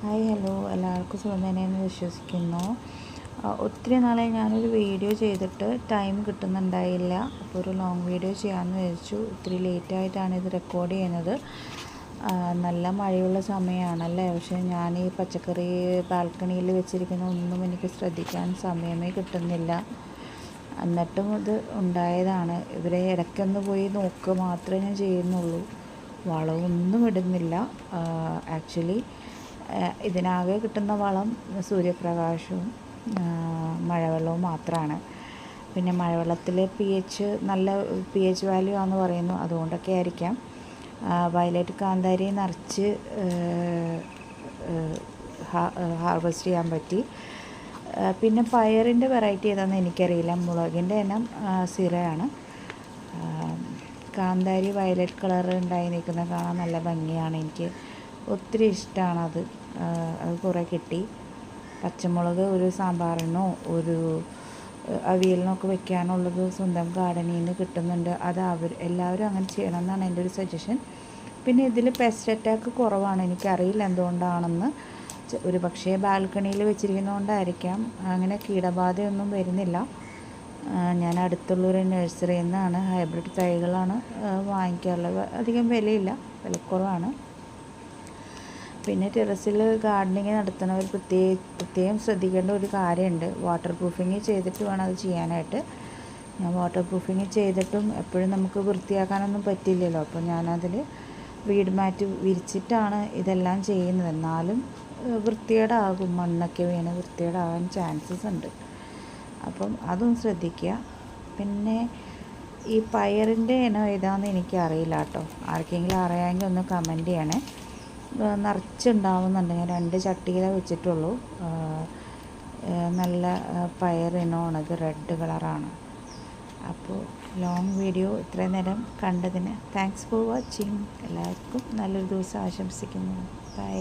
Hi hello എല്ലാവർക്കും സുഖം തന്നെയെന്ന് വിശ്വസിക്കുന്നു. ഒത്തിരി നാളായി ഞാനൊരു വീഡിയോ ചെയ്തിട്ട് ടൈം കിട്ടുന്നുണ്ടായില്ല. അപ്പോൾ ഒരു ലോങ് വീഡിയോ ചെയ്യാമെന്ന് വിചാരിച്ചു. ഒത്തിരി ലേറ്റായിട്ടാണ് ഇത് റെക്കോർഡ് ചെയ്യുന്നത്. നല്ല മഴയുള്ള സമയമാണല്ലേ, പക്ഷേ ഞാൻ ഈ പച്ചക്കറി ബാൽക്കണിയിൽ വെച്ചിരിക്കുന്ന ഒന്നും എനിക്ക് ശ്രദ്ധിക്കാൻ സമയമേ കിട്ടുന്നില്ല. എന്നിട്ടും ഇത് ഉണ്ടായതാണ്. ഇവരെ ഇടയ്ക്കൊന്ന് പോയി നോക്കുക മാത്രമേ ഞാൻ ചെയ്യുന്നുള്ളൂ. വളമൊന്നും ഇടുന്നില്ല. ആക്ച്വലി ഇതിനാകെ കിട്ടുന്ന വളം സൂര്യപ്രകാശവും മഴവെള്ളവും മാത്രമാണ്. പിന്നെ മഴവെള്ളത്തിൽ നല്ല pH വാല്യൂ ആണെന്ന് പറയുന്നു, അതുകൊണ്ടൊക്കെ ആയിരിക്കാം. വയലറ്റ് കാന്താരി നിറച്ച് ഹാർവെസ്റ്റ് ചെയ്യാൻ പറ്റി. പിന്നെ പയറിൻ്റെ വെറൈറ്റി ഏതാണെന്ന് എനിക്കറിയില്ല. മുളകിൻ്റെ ഇനം സിറയാണ്. കാന്താരി വയലറ്റ് കളർ ഉണ്ടായി നിൽക്കുന്നത് കാണാൻ നല്ല ഭംഗിയാണ്. എനിക്ക് ഒത്തിരി ഇഷ്ടമാണത്. അത് കുറേ കിട്ടി. പച്ചമുളക് ഒരു സാമ്പാറിനോ ഒരു അവിയലിനൊക്കെ വെക്കാനുള്ളത് സ്വന്തം ഗാർഡനിൽ നിന്ന് കിട്ടുന്നുണ്ട്. അത് എല്ലാവരും അങ്ങനെ ചെയ്യണം എന്നാണ് എൻ്റെ ഒരു സജഷൻ. പിന്നെ ഇതിൽ പെസ്റ്റ് അറ്റാക്ക് കുറവാണ്. എനിക്കറിയില്ല എന്തുകൊണ്ടാണെന്ന്. ഒരു പക്ഷേ ബാൽക്കണിയിൽ വെച്ചിരിക്കുന്നതുകൊണ്ടായിരിക്കാം. അങ്ങനെ കീടബാധയൊന്നും വരുന്നില്ല. ഞാൻ അടുത്തുള്ളൊരു നഴ്സറിയിൽ നിന്നാണ് ഹൈബ്രിഡ് തൈകളാണ് വാങ്ങിക്കാറുള്ളത്. അധികം വിലയില്ല, വിലക്കുറവാണ്. പിന്നെ ടെറസിൽ ഗാർഡനിങ് നടത്തുന്നവർ പ്രത്യേകം ശ്രദ്ധിക്കേണ്ട ഒരു കാര്യമുണ്ട്. വാട്ടർ പ്രൂഫിങ് ചെയ്തിട്ട് വേണം അത് ചെയ്യാനായിട്ട്. ഞാൻ വാട്ടർ പ്രൂഫിങ് ചെയ്തിട്ടും എപ്പോഴും നമുക്ക് വൃത്തിയാക്കാനൊന്നും പറ്റില്ലല്ലോ. അപ്പോൾ ഞാനതിൽ വീട് മാറ്റ് വിരിച്ചിട്ടാണ് ഇതെല്ലാം ചെയ്യുന്നത്. എന്നാലും വൃത്തികേടാകും, മണ്ണൊക്കെ വീണ് വൃത്തികേടാകാൻ ചാൻസസ് ഉണ്ട്. അപ്പം അതും ശ്രദ്ധിക്കുക. പിന്നെ ഈ പയറിൻ്റെ ഇനം ഏതാണെന്ന് എനിക്കറിയില്ല കേട്ടോ. ആർക്കെങ്കിലും അറിയാമെങ്കിൽ ഒന്ന് കമൻറ്റ് ചെയ്യണേ. നിറച്ചുണ്ടാവുന്നുണ്ട്. ഞാൻ 2 ചട്ടിയിലേ വെച്ചിട്ടുള്ളൂ. നല്ല പയറിനമാണത്, റെഡ് കളറാണ്. അപ്പോൾ ലോങ് വീഡിയോ ഇത്രയും നേരം കണ്ടതിന് താങ്ക്സ് ഫോർ വാച്ചിങ്. എല്ലാവർക്കും നല്ലൊരു ദിവസം ആശംസിക്കുന്നു. ബൈ.